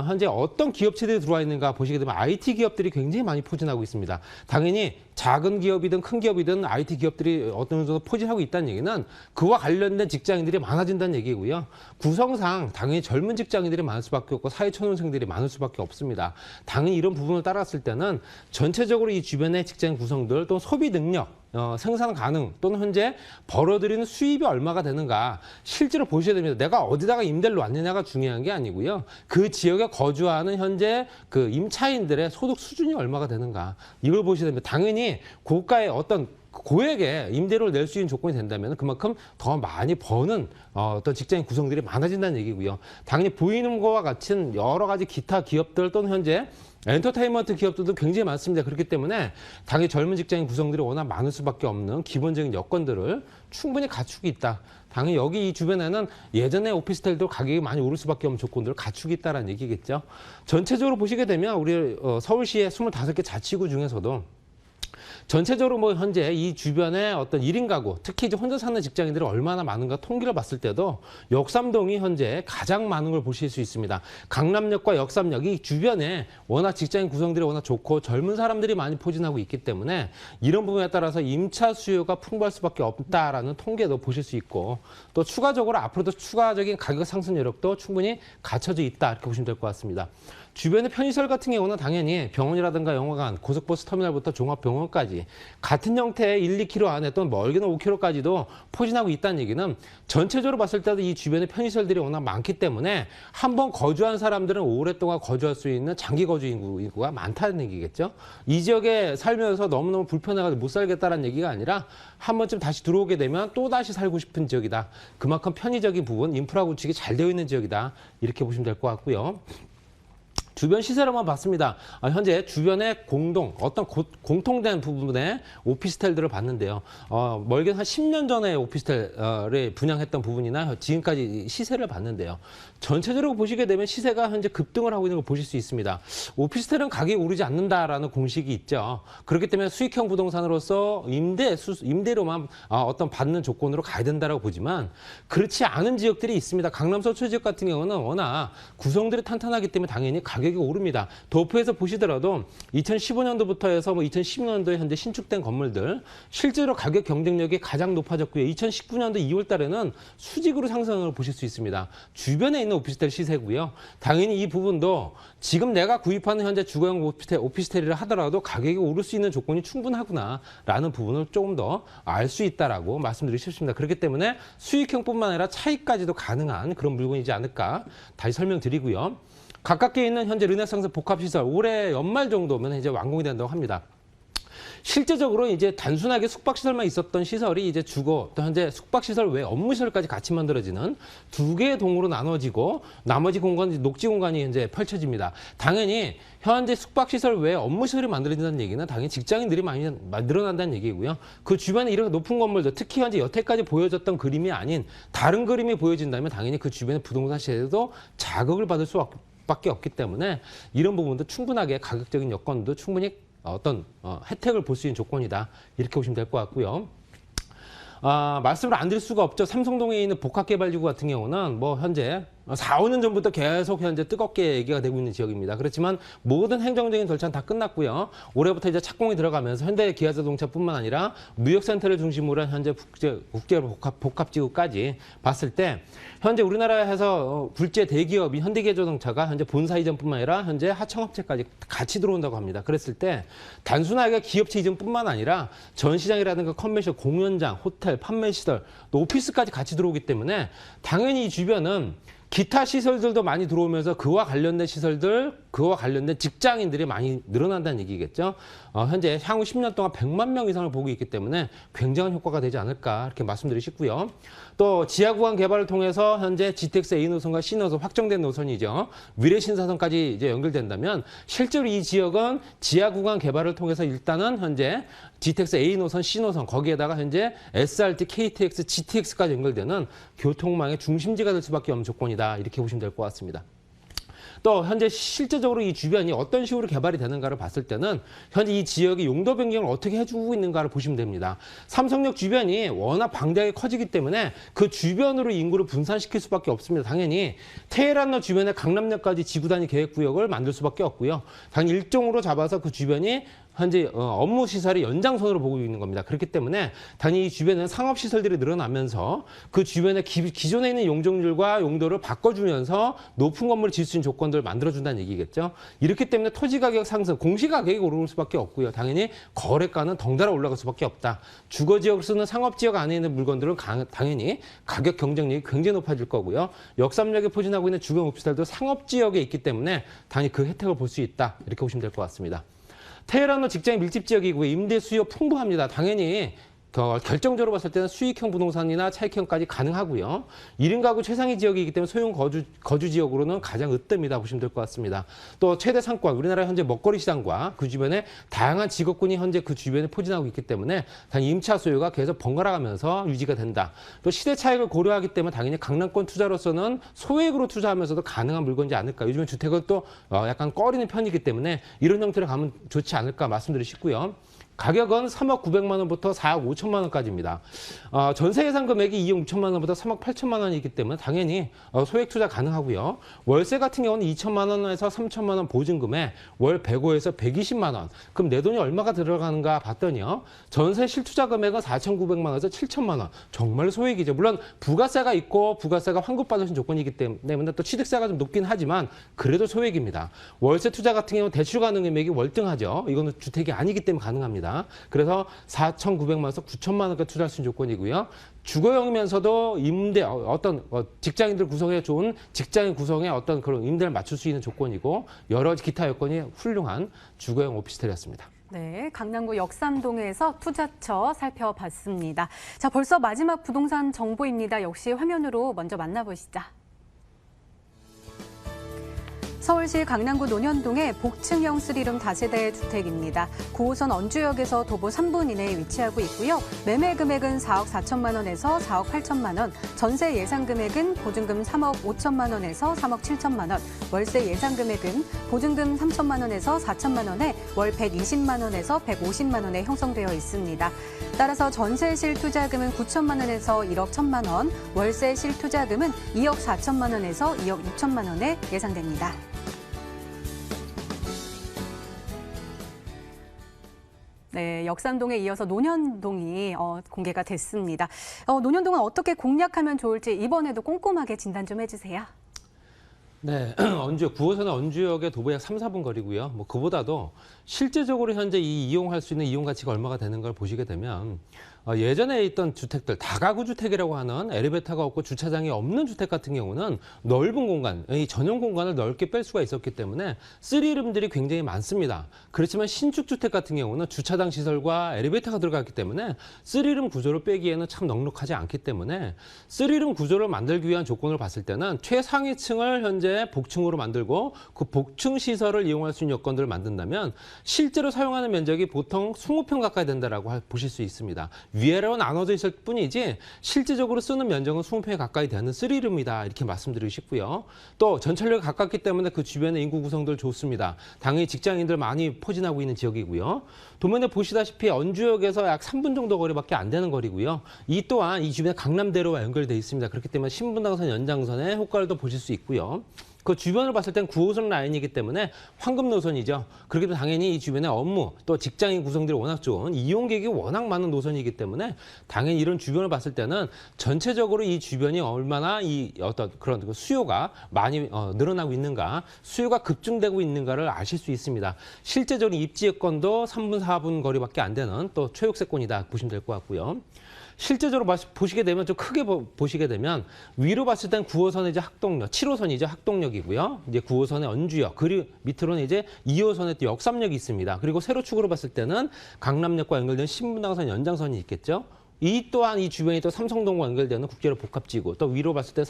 현재 어떤 기업체들이 들어와 있는가 보시게 되면 IT 기업들이 굉장히 많이 포진하고 있습니다. 당연히 작은 기업이든 큰 기업이든 IT 기업들이 어떤 정도 포진하고 있다는 얘기는 그와 관련된 직장인들이 많아진다는 얘기고요. 구성상 당연히 젊은 직장인들이 많을 수밖에 없고 사회초년생들이 많을 수밖에 없습니다. 당연히 이런 부분을 따랐을 때는 전체적으로 이 주변의 직장인 구성들 또 소비 능력 생산 가능 또는 현재 벌어들이는 수입이 얼마가 되는가 실제로 보셔야 됩니다. 내가 어디다가 임대를 놨느냐가 중요한 게 아니고요. 그 지역에 거주하는 현재 그 임차인들의 소득 수준이 얼마가 되는가 이걸 보셔야 됩니다. 당연히 고가의 어떤 고액의 임대료를 낼 수 있는 조건이 된다면 그만큼 더 많이 버는 어떤 직장인 구성들이 많아진다는 얘기고요. 당연히 보이는 것과 같은 여러 가지 기타 기업들 또는 현재 엔터테인먼트 기업들도 굉장히 많습니다. 그렇기 때문에 당연히 젊은 직장인 구성들이 워낙 많을 수밖에 없는 기본적인 여건들을 충분히 갖추고 있다. 당연히 여기 이 주변에는 예전에 오피스텔도 가격이 많이 오를 수밖에 없는 조건들을 갖추고 있다는 얘기겠죠. 전체적으로 보시게 되면 우리 서울시의 25개 자치구 중에서도 전체적으로 뭐 현재 이 주변에 어떤 1인 가구, 특히 이제 혼자 사는 직장인들이 얼마나 많은가 통계를 봤을 때도 역삼동이 현재 가장 많은 걸 보실 수 있습니다. 강남역과 역삼역 이 주변에 워낙 직장인 구성들이 워낙 좋고 젊은 사람들이 많이 포진하고 있기 때문에 이런 부분에 따라서 임차 수요가 풍부할 수밖에 없다라는 통계도 보실 수 있고 또 추가적으로 앞으로도 추가적인 가격 상승 여력도 충분히 갖춰져 있다 이렇게 보시면 될 것 같습니다. 주변의 편의시설 같은 경우는 당연히 병원이라든가 영화관, 고속버스 터미널부터 종합병원까지 같은 형태의 1, 2km 안에 또는 멀게는 5km까지도 포진하고 있다는 얘기는 전체적으로 봤을 때도 이 주변의 편의시설들이 워낙 많기 때문에 한번 거주한 사람들은 오랫동안 거주할 수 있는 장기 거주 인구가 많다는 얘기겠죠. 이 지역에 살면서 너무너무 불편해가지고 못 살겠다는 얘기가 아니라 한 번쯤 다시 들어오게 되면 또 다시 살고 싶은 지역이다. 그만큼 편의적인 부분, 인프라 구축이 잘 되어 있는 지역이다. 이렇게 보시면 될 것 같고요. 주변 시세를 한번 봤습니다. 현재 주변에 공통된 부분의 오피스텔들을 봤는데요. 멀게 한 10년 전에 오피스텔을 분양했던 부분이나 지금까지 시세를 봤는데요. 전체적으로 보시게 되면 시세가 현재 급등을 하고 있는 걸 보실 수 있습니다. 오피스텔은 가격이 오르지 않는다라는 공식이 있죠. 그렇기 때문에 수익형 부동산으로서 임대료만 어떤 받는 조건으로 가야 된다라고 보지만 그렇지 않은 지역들이 있습니다. 강남 서초 지역 같은 경우는 워낙 구성들이 탄탄하기 때문에 당연히 가격이 오릅니다. 도표에서 보시더라도 2015년도부터 해서 2016년도에 현재 신축된 건물들 실제로 가격 경쟁력이 가장 높아졌고요. 2019년도 2월 달에는 수직으로 상승을 보실 수 있습니다. 주변에 있는 오피스텔 시세고요. 당연히 이 부분도 지금 내가 구입하는 현재 주거용 오피스텔이라 하더라도 가격이 오를 수 있는 조건이 충분하구나라는 부분을 조금 더 알 수 있다라고 말씀드리고 싶습니다. 그렇기 때문에 수익형뿐만 아니라 차익까지도 가능한 그런 물건이지 않을까 다시 설명드리고요. 가깝게 있는 현재 르네상스 복합시설 올해 연말 정도면 이제 완공이 된다고 합니다. 실제적으로 이제 단순하게 숙박시설만 있었던 시설이 이제 주거, 또 현재 숙박시설 외 업무시설까지 같이 만들어지는 두 개의 동으로 나눠지고 나머지 공간, 녹지 공간이 현재 펼쳐집니다. 당연히 현재 숙박시설 외 업무시설이 만들어진다는 얘기는 당연히 직장인들이 많이 늘어난다는 얘기고요. 그 주변에 이렇게 높은 건물들, 특히 현재 여태까지 보여졌던 그림이 아닌 다른 그림이 보여진다면 당연히 그 주변의 부동산 시세도 자극을 받을 수밖에 없기 때문에 이런 부분도 충분하게 가격적인 여건도 충분히 어떤 혜택을 볼 수 있는 조건이다. 이렇게 보시면 될 것 같고요. 말씀을 안 드릴 수가 없죠. 삼성동에 있는 복합개발지구 같은 경우는 뭐 현재 4, 5년 전부터 계속 현재 뜨겁게 얘기가 되고 있는 지역입니다. 그렇지만 모든 행정적인 절차는 다 끝났고요. 올해부터 이제 착공이 들어가면서 현대 기아자동차뿐만 아니라 무역센터를 중심으로 한 현재 국제 복합지구까지 봤을 때 현재 우리나라에서 굴제 대기업인 현대기아자동차가 현재 본사 이전뿐만 아니라 현재 하청업체까지 같이 들어온다고 합니다. 그랬을 때 단순하게 기업체 이전뿐만 아니라 전시장이라든가 컨벤션, 공연장, 호텔, 판매시설, 또 오피스까지 같이 들어오기 때문에 당연히 이 주변은 기타 시설들도 많이 들어오면서 그와 관련된 시설들, 그와 관련된 직장인들이 많이 늘어난다는 얘기겠죠. 현재 향후 10년 동안 100만 명 이상을 보고 있기 때문에 굉장한 효과가 되지 않을까 이렇게 말씀드리고 싶고요. 또 지하구간 개발을 통해서 현재 GTX A 노선과 C 노선 확정된 노선이죠. 미래 신사선까지 이제 연결된다면 실제로 이 지역은 지하구간 개발을 통해서 일단은 현재 GTX A 노선, C 노선 거기에다가 현재 SRT, KTX, GTX까지 연결되는 교통망의 중심지가 될 수밖에 없는 조건이다. 이렇게 보시면 될 것 같습니다. 또 현재 실제적으로 이 주변이 어떤 식으로 개발이 되는가를 봤을 때는 현재 이 지역의 용도 변경을 어떻게 해주고 있는가를 보시면 됩니다. 삼성역 주변이 워낙 방대하게 커지기 때문에 그 주변으로 인구를 분산시킬 수밖에 없습니다. 당연히 테헤란로 주변에 강남역까지 지구단위 계획구역을 만들 수밖에 없고요. 당연히 일종으로 잡아서 그 주변이 현재 업무 시설의 연장선으로 보고 있는 겁니다. 그렇기 때문에 당연히 이 주변에는 상업 시설들이 늘어나면서 그 주변에 기존에 있는 용적률과 용도를 바꿔주면서 높은 건물을 지을 수 있는 조건들을 만들어준다는 얘기겠죠. 이렇기 때문에 토지 가격 상승, 공시 가격이 오를 수밖에 없고요. 당연히 거래가는 덩달아 올라갈 수밖에 없다. 주거 지역을 쓰는 상업 지역 안에 있는 물건들은 당연히 가격 경쟁력이 굉장히 높아질 거고요. 역삼역에 포진하고 있는 주거 오피스텔도 상업 지역에 있기 때문에 당연히 그 혜택을 볼 수 있다. 이렇게 보시면 될 것 같습니다. 테헤란은 직장인 밀집 지역이고 임대 수요 풍부합니다. 당연히 결정적으로 봤을 때는 수익형 부동산이나 차익형까지 가능하고요. 1인 가구 최상위 지역이기 때문에 소형 거주 지역으로는 가장 으뜸이다 보시면 될 것 같습니다. 또 최대 상권, 우리나라 현재 먹거리 시장과 그 주변에 다양한 직업군이 현재 그 주변에 포진하고 있기 때문에 당연히 임차 수요가 계속 번갈아가면서 유지가 된다. 또 시대 차익을 고려하기 때문에 당연히 강남권 투자로서는 소액으로 투자하면서도 가능한 물건이지 않을까. 요즘에 주택은 또 약간 꺼리는 편이기 때문에 이런 형태로 가면 좋지 않을까 말씀드리고 싶고요. 가격은 3억 900만 원부터 4억 5천만 원까지입니다. 전세 예상 금액이 2억 6천만 원부터 3억 8천만 원이기 때문에 당연히 소액 투자 가능하고요. 월세 같은 경우는 2천만 원에서 3천만 원 보증금에 월 105에서 120만 원. 그럼 내 돈이 얼마가 들어가는가 봤더니요. 전세 실투자 금액은 4,900만 원에서 7천만 원. 정말 소액이죠. 물론 부가세가 있고 부가세가 환급받으신 조건이기 때문에 또 취득세가 좀 높긴 하지만 그래도 소액입니다. 월세 투자 같은 경우는 대출 가능 금액이 월등하죠. 이거는 주택이 아니기 때문에 가능합니다. 그래서 4,900만 원에서 9천만 원까지 투자할 수 있는 조건이고요. 주거용이면서도 임대 어떤 직장인들 구성에 좋은 직장인 구성에 어떤 그런 임대를 맞출 수 있는 조건이고 여러 기타 여건이 훌륭한 주거용 오피스텔이었습니다. 네, 강남구 역삼동에서 투자처 살펴봤습니다. 자, 벌써 마지막 부동산 정보입니다. 역시 화면으로 먼저 만나보시죠. 서울시 강남구 논현동의 복층형 3룸 다세대 주택입니다. 9호선 언주역에서 도보 3분 이내에 위치하고 있고요. 매매 금액은 4억 4천만 원에서 4억 8천만 원, 전세 예상 금액은 보증금 3억 5천만 원에서 3억 7천만 원, 월세 예상 금액은 보증금 3천만 원에서 4천만 원에 월 120만 원에서 150만 원에 형성되어 있습니다. 따라서 전세 실투자금은 9천만 원에서 1억 1천만 원, 월세 실투자금은 2억 4천만 원에서 2억 6천만 원에 예상됩니다. 네, 역삼동에 이어서 논현동이 공개가 됐습니다. 논현동은 어떻게 공략하면 좋을지 이번에도 꼼꼼하게 진단 좀 해주세요. 네, 언주역, 9호선은 언주역의 도보 약 3, 4분 거리고요. 뭐 그보다도 실제적으로 현재 이용할 수 있는 이용 가치가 얼마가 되는 걸 보시게 되면 예전에 있던 주택들, 다가구 주택이라고 하는 엘리베이터가 없고 주차장이 없는 주택 같은 경우는 넓은 공간, 이 전용 공간을 넓게 뺄 수가 있었기 때문에 3룸들이 굉장히 많습니다. 그렇지만 신축 주택 같은 경우는 주차장 시설과 엘리베이터가 들어갔기 때문에 3룸 구조를 빼기에는 참 넉넉하지 않기 때문에 3룸 구조를 만들기 위한 조건을 봤을 때는 최상위층을 현재 복층으로 만들고 그 복층 시설을 이용할 수 있는 여건들을 만든다면 실제로 사용하는 면적이 보통 20평 가까이 된다라고 보실 수 있습니다. 위아래로 나눠져 있을 뿐이지 실질적으로 쓰는 면적은 20평에 가까이 되는 3룸이다 이렇게 말씀드리고 싶고요. 또 전철역에 가깝기 때문에 그 주변의 인구 구성들 좋습니다. 당연히 직장인들 많이 포진하고 있는 지역이고요. 도면에 보시다시피 언주역에서 약 3분 정도 거리밖에 안 되는 거리고요. 이 또한 이 주변에 강남대로와 연결되어 있습니다. 그렇기 때문에 신분당선 연장선의 효과를 또 보실 수 있고요. 그 주변을 봤을 땐 9호선 라인이기 때문에 황금 노선이죠. 그렇기 때문에 당연히 이 주변에 업무 또 직장인 구성들이 워낙 좋은 이용객이 워낙 많은 노선이기 때문에 당연히 이런 주변을 봤을 때는 전체적으로 이 주변이 얼마나 이 어떤 그런 수요가 많이 늘어나고 있는가, 수요가 급증되고 있는가를 아실 수 있습니다. 실제적으로 입지 여건도 3분, 4분 거리밖에 안 되는 또 최역세권이다 보시면 될 것 같고요. 실제적으로 보시게 되면 좀 크게 보시게 되면 위로 봤을 땐 9호선의 이제 학동역, 7호선이죠. 학동역이고요. 이제 9호선의 언주역, 그리고 밑으로는 이제 2호선의 또 역삼역이 있습니다. 그리고 세로축으로 봤을 때는 강남역과 연결된 신분당선 연장선이 있겠죠. 이 또한 이 주변이 또 삼성동과 연결되는 국제로 복합지구, 또 위로 봤을 때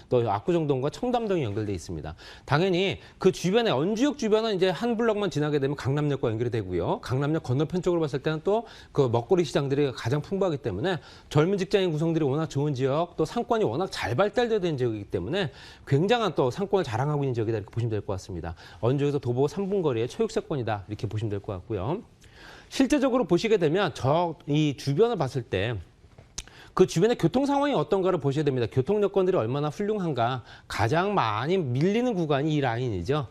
또 압구정동과 청담동이 연결돼 있습니다. 당연히 그 주변에 언주역 주변은 이제 한 블럭만 지나게 되면 강남역과 연결이 되고요. 강남역 건너편 쪽으로 봤을 때는 또 그 먹거리 시장들이 가장 풍부하기 때문에 젊은 직장인 구성들이 워낙 좋은 지역, 또 상권이 워낙 잘 발달된 지역이기 때문에 굉장한 또 상권을 자랑하고 있는 지역이다 이렇게 보시면 될 것 같습니다. 언주역에서 도보 3분 거리의 초역세권이다 이렇게 보시면 될 것 같고요. 실제적으로 보시게 되면 이 주변을 봤을 때 그 주변의 교통 상황이 어떤가를 보셔야 됩니다. 교통 여건들이 얼마나 훌륭한가. 가장 많이 밀리는 구간이 이 라인이죠.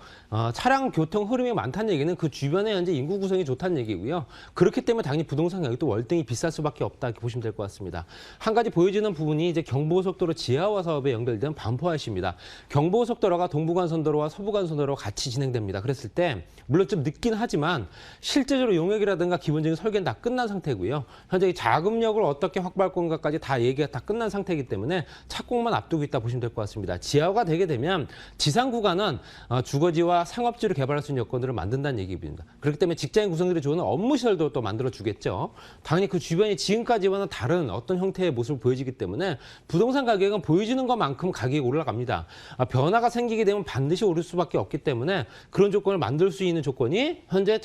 차량 교통 흐름이 많다는 얘기는 그 주변에 현재 인구 구성이 좋다는 얘기고요. 그렇기 때문에 당연히 부동산 가격이 또 월등히 비쌀 수밖에 없다 이렇게 보시면 될 것 같습니다. 한 가지 보여지는 부분이 이제 경부고속도로 지하화 사업에 연결된 반포화시입니다. 경부고속도로가 동부간선도로와 서부간선도로가 같이 진행됩니다. 그랬을 때 물론 좀 늦긴 하지만 실제적으로 용역이라든가 기본적인 설계는 다 끝난 상태고요. 현재 이 자금력을 어떻게 확보할 건가까지 다 얘기가 다 끝난 상태이기 때문에 착공만 앞두고 있다 보시면 될 것 같습니다. 지하화가 되게 되면 지상 구간은 주거지와 우리가 상업지로 개발할 수 있는 여건들을 만든다는 얘기입니다. 그렇기 때문에 직장인 구성들이 좋은 업무 시설도 또 만들어주겠죠. 당연히 그 주변이 지금까지와는 다른 어떤 형태의 모습을 보여지기 때문에 부동산 가격은 보여지는 것만큼 가격이 올라갑니다. 변화가 생기게 되면 반드시 오를 수밖에 없기 때문에 그런 조건을 만들 수 있는 조건이 현재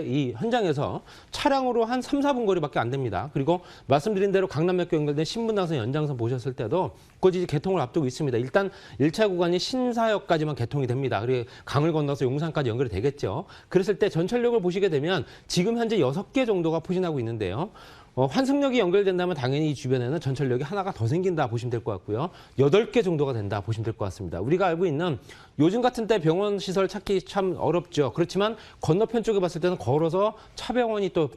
이 현장에서 차량으로 한 3, 4분 거리밖에 안 됩니다. 그리고 말씀드린 대로 강남역과 연결된 신분당선 연장선 보셨을 때도 그것이 이제 개통을 앞두고 있습니다. 일단 1차 구간이 신사역까지만 개통이 됩니다. 그리고 강을 건너서 용산까지 연결이 되겠죠. 그랬을 때 전철역을 보시게 되면 지금 현재 6개 정도가 포진하고 있는데요. 환승역이 연결된다면 당연히 이 주변에는 전철역이 하나가 더 생긴다 보시면 될 것 같고요. 8개 정도가 된다 보시면 될 것 같습니다. 우리가 알고 있는 요즘 같은 때 병원 시설 찾기 참 어렵죠. 그렇지만 건너편 쪽에 봤을 때는 걸어서 차병원이 또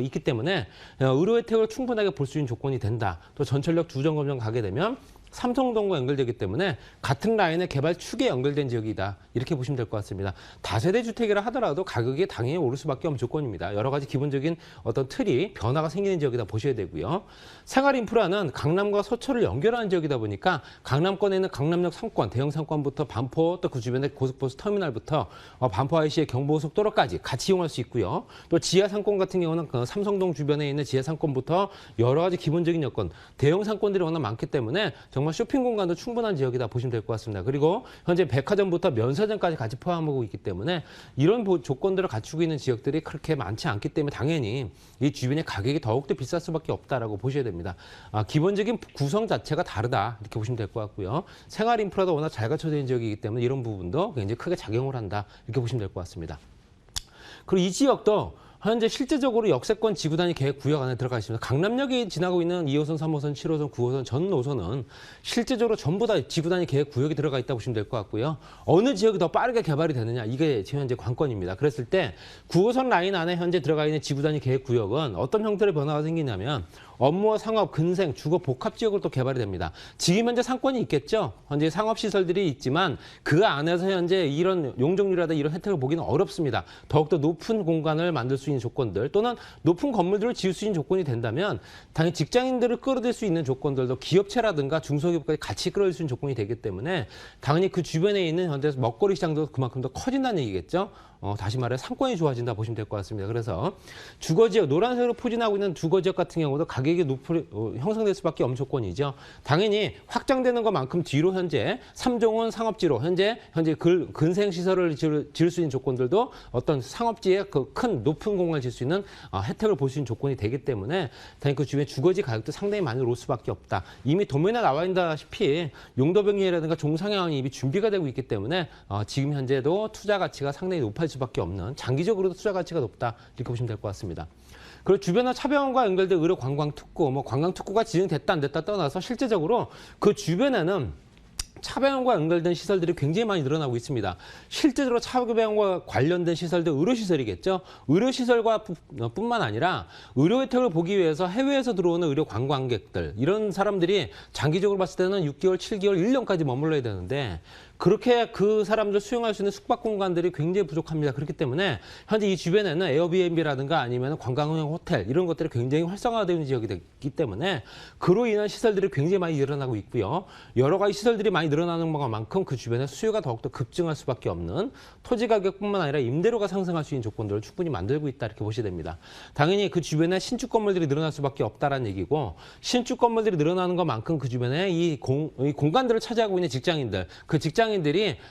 있기 때문에 의료 혜택을 충분하게 볼 수 있는 조건이 된다. 또 전철역 두 점검점 가게 되면 삼성동과 연결되기 때문에 같은 라인의 개발 축에 연결된 지역이다. 이렇게 보시면 될 것 같습니다. 다세대 주택이라 하더라도 가격이 당연히 오를 수밖에 없는 조건입니다. 여러 가지 기본적인 어떤 틀이 변화가 생기는 지역이다 보셔야 되고요. 생활 인프라는 강남과 서초를 연결하는 지역이다 보니까 강남권에 있는 강남역 상권, 대형 상권부터 반포 또 그 주변의 고속버스 터미널부터 반포 IC의 경부고속도로까지 같이 이용할 수 있고요. 또 지하 상권 같은 경우는 그 삼성동 주변에 있는 지하 상권부터 여러 가지 기본적인 여건, 대형 상권들이 워낙 많기 때문에 정말 쇼핑 공간도 충분한 지역이다 보시면 될 것 같습니다. 그리고 현재 백화점부터 면세점까지 같이 포함하고 있기 때문에 이런 조건들을 갖추고 있는 지역들이 그렇게 많지 않기 때문에 당연히 이 주변의 가격이 더욱더 비쌀 수밖에 없다라고 보셔야 됩니다. 기본적인 구성 자체가 다르다 이렇게 보시면 될 것 같고요. 생활 인프라도 워낙 잘 갖춰져 있는 지역이기 때문에 이런 부분도 굉장히 크게 작용을 한다 이렇게 보시면 될 것 같습니다. 그리고 이 지역도 현재 실제적으로 역세권 지구단위 계획 구역 안에 들어가 있습니다. 강남역이 지나고 있는 2호선, 3호선, 7호선, 9호선 전 노선은 실제적으로 전부 다 지구단위 계획 구역이 들어가 있다고 보시면 될 것 같고요. 어느 지역이 더 빠르게 개발이 되느냐 이게 지금 현재 관건입니다. 그랬을 때 9호선 라인 안에 현재 들어가 있는 지구단위 계획 구역은 어떤 형태의 변화가 생기냐면 업무와 상업, 근생, 주거 복합 지역으로 또 개발이 됩니다. 지금 현재 상권이 있겠죠. 현재 상업 시설들이 있지만 그 안에서 현재 이런 용적률이라든가 이런 혜택을 보기는 어렵습니다. 더욱더 높은 공간을 만들 수 있는 조건들 또는 높은 건물들을 지을 수 있는 조건이 된다면 당연히 직장인들을 끌어들일 수 있는 조건들도 기업체라든가 중소기업까지 같이 끌어들일 수 있는 조건이 되기 때문에 당연히 그 주변에 있는 현재 먹거리 시장도 그만큼 더 커진다는 얘기겠죠. 다시 말해 상권이 좋아진다 보시면 될 것 같습니다. 그래서 주거지역, 노란색으로 포진하고 있는 주거지역 같은 경우도 가격이 형성될 수밖에 없는 조건이죠. 당연히 확장되는 것만큼 뒤로 현재 3종은 상업지로 현재 근생시설을 지을 수 있는 조건들도 어떤 상업지에 그 큰 높은 공간을 지을 수 있는 혜택을 볼 수 있는 조건이 되기 때문에 당연히 그 주변 주거지 가격도 상당히 많이 오를 수밖에 없다. 이미 도면에 나와 있다시피 용도병리라든가 종상향이 이미 준비가 되고 있기 때문에 지금 현재도 투자 가치가 상당히 높아질 수밖에 없는 장기적으로도 투자 가치가 높다 이렇게 보시면 될 것 같습니다. 그리고 주변의 차병원과 연결된 의료 관광 특구, 관광 특구가 진행됐다 안 됐다 떠나서 실제적으로 그 주변에는 차병원과 연결된 시설들이 굉장히 많이 늘어나고 있습니다. 실제적으로 차병원과 관련된 시설들 의료시설이겠죠. 의료시설과 뿐만 아니라 의료 혜택을 보기 위해서 해외에서 들어오는 의료 관광객들 이런 사람들이 장기적으로 봤을 때는 6개월, 7개월, 1년까지 머물러야 되는데 그렇게 그 사람들 수용할 수 있는 숙박 공간들이 굉장히 부족합니다. 그렇기 때문에 현재 이 주변에는 에어비앤비라든가 아니면 관광형 호텔 이런 것들이 굉장히 활성화되는 지역이 되기 때문에 그로 인한 시설들이 굉장히 많이 늘어나고 있고요. 여러 가지 시설들이 많이 늘어나는 것만큼 그 주변에 수요가 더욱더 급증할 수밖에 없는 토지 가격뿐만 아니라 임대료가 상승할 수 있는 조건들을 충분히 만들고 있다 이렇게 보셔야 됩니다. 당연히 그 주변에 신축 건물들이 늘어날 수밖에 없다라는 얘기고 신축 건물들이 늘어나는 것만큼 그 주변에 이 공간들을 차지하고 있는 직장인들 그 직장인들이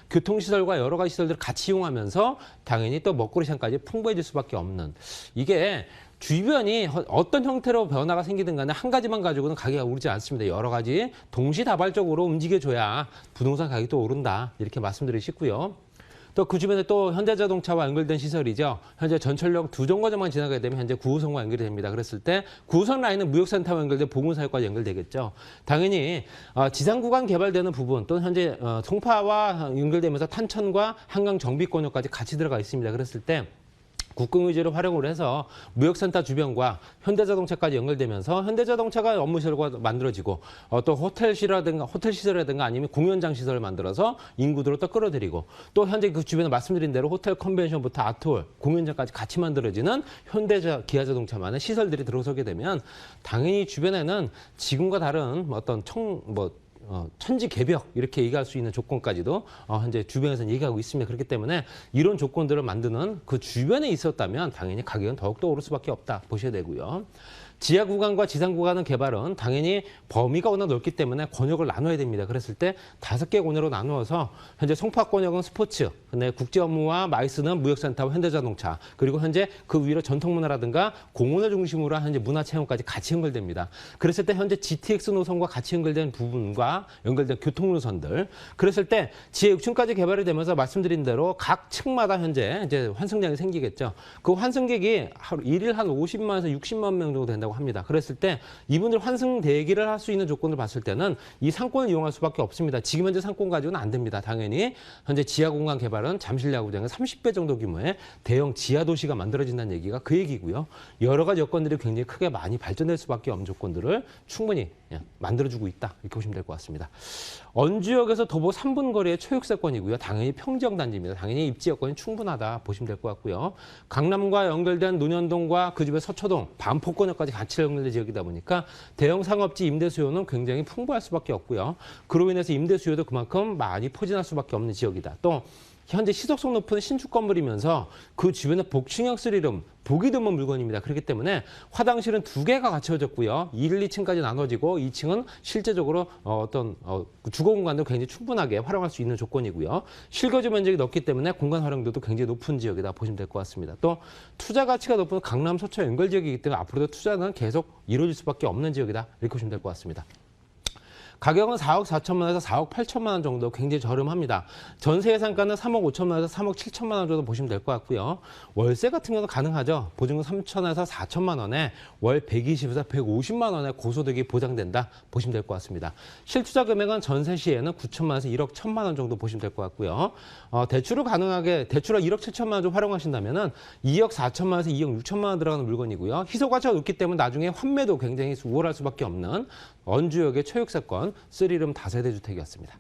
교통시설과 여러 가지 시설들을 같이 이용하면서 당연히 또 먹거리 시장까지 풍부해질 수밖에 없는 이게 주변이 어떤 형태로 변화가 생기든 간에 한 가지만 가지고는 가격이 오르지 않습니다. 여러 가지 동시다발적으로 움직여줘야 부동산 가격이 또 오른다 이렇게 말씀드리고 싶고요. 또 그 주변에 또 현대자동차와 연결된 시설이죠. 현재 전철역 두 정거장만 지나가게 되면 현재 9호선과 연결이 됩니다. 그랬을 때 9호선 라인은 무역센터와 연결된 보건사역과 연결되겠죠. 당연히 지상 구간 개발되는 부분 또는 현재 송파와 연결되면서 탄천과 한강 정비권역까지 같이 들어가 있습니다. 그랬을 때 국공유지를 활용을 해서 무역센터 주변과 현대자동차까지 연결되면서 현대자동차가 업무시설과 만들어지고 또 호텔 시설이라든가 아니면 공연장 시설을 만들어서 인구들을 또 끌어들이고 또 현재 그 주변에 말씀드린 대로 호텔 컨벤션부터 아트홀, 공연장까지 같이 만들어지는 기아자동차만의 시설들이 들어서게 되면 당연히 주변에는 지금과 다른 어떤 천지개벽 이렇게 얘기할 수 있는 조건까지도 현재 주변에서는 얘기하고 있습니다. 그렇기 때문에 이런 조건들을 만드는 그 주변에 있었다면 당연히 가격은 더욱더 오를 수밖에 없다 보셔야 되고요. 지하 구간과 지상 구간의 개발은 당연히 범위가 워낙 넓기 때문에 권역을 나눠야 됩니다. 그랬을 때 5개 권역으로 나누어서 현재 송파 권역은 스포츠, 근데 국제 업무와 마이스는 무역센터와 현대자동차, 그리고 현재 그 위로 전통문화라든가 공원을 중심으로 한 현재 문화체험까지 같이 연결됩니다. 그랬을 때 현재 GTX 노선과 같이 연결된 부분과 연결된 교통 노선들, 그랬을 때 지하 6층까지 개발이 되면서 말씀드린 대로 각 층마다 현재 이제 환승장이 생기겠죠. 그 환승객이 하루 일일 한 50만에서 60만 명 정도 된다고 합니다. 그랬을 때 이분들 환승 대기를 할 수 있는 조건을 봤을 때는 이 상권을 이용할 수밖에 없습니다. 지금 현재 상권 가지고는 안 됩니다. 당연히 현재 지하 공간 개발은 잠실 야구장의 30배 정도 규모의 대형 지하 도시가 만들어진다는 얘기가 그 얘기고요. 여러 가지 여건들이 굉장히 크게 많이 발전될 수밖에 없는 조건들을 충분히 만들어주고 있다. 이렇게 보시면 될 것 같습니다. 언주역에서 도보 3분 거리의 초역세권이고요. 당연히 평지형단지입니다. 당연히 입지 여건이 충분하다 보시면 될 것 같고요. 강남과 연결된 논현동과 그 집의 서초동, 반포권역까지 같이 연결된 지역이다 보니까 대형 상업지 임대 수요는 굉장히 풍부할 수밖에 없고요. 그로 인해서 임대 수요도 그만큼 많이 포진할 수밖에 없는 지역이다. 또 현재 시속성 높은 신축 건물이면서 그 주변에 복층형 쓰리룸, 보기 드문 물건입니다. 그렇기 때문에 화장실은 2개가 갖춰졌고요. 1, 2층까지 나눠지고 2층은 실제적으로 주거 공간도 굉장히 충분하게 활용할 수 있는 조건이고요. 실거주 면적이 넓기 때문에 공간 활용도도 굉장히 높은 지역이다 보시면 될 것 같습니다. 또 투자 가치가 높은 강남 서초 연결 지역이기 때문에 앞으로도 투자는 계속 이루어질 수밖에 없는 지역이다. 이렇게 보시면 될 것 같습니다. 가격은 4억 4천만 원에서 4억 8천만 원 정도 굉장히 저렴합니다. 전세 예상가는 3억 5천만 원에서 3억 7천만 원 정도 보시면 될 것 같고요. 월세 같은 경우는 가능하죠. 보증금 3천에서 4천만 원에 월 120에서 150만 원의 고소득이 보장된다 보시면 될 것 같습니다. 실투자 금액은 전세 시에는 9천만 원에서 1억 1천만 원 정도 보시면 될 것 같고요. 대출을 가능하게 대출을 1억 7천만 원 좀 활용하신다면은 2억 4천만 원에서 2억 6천만 원 들어가는 물건이고요. 희소 가치가 높기 때문에 나중에 환매도 굉장히 우월할 수밖에 없는 언주역의 초역세권 3룸 다세대 주택이었습니다.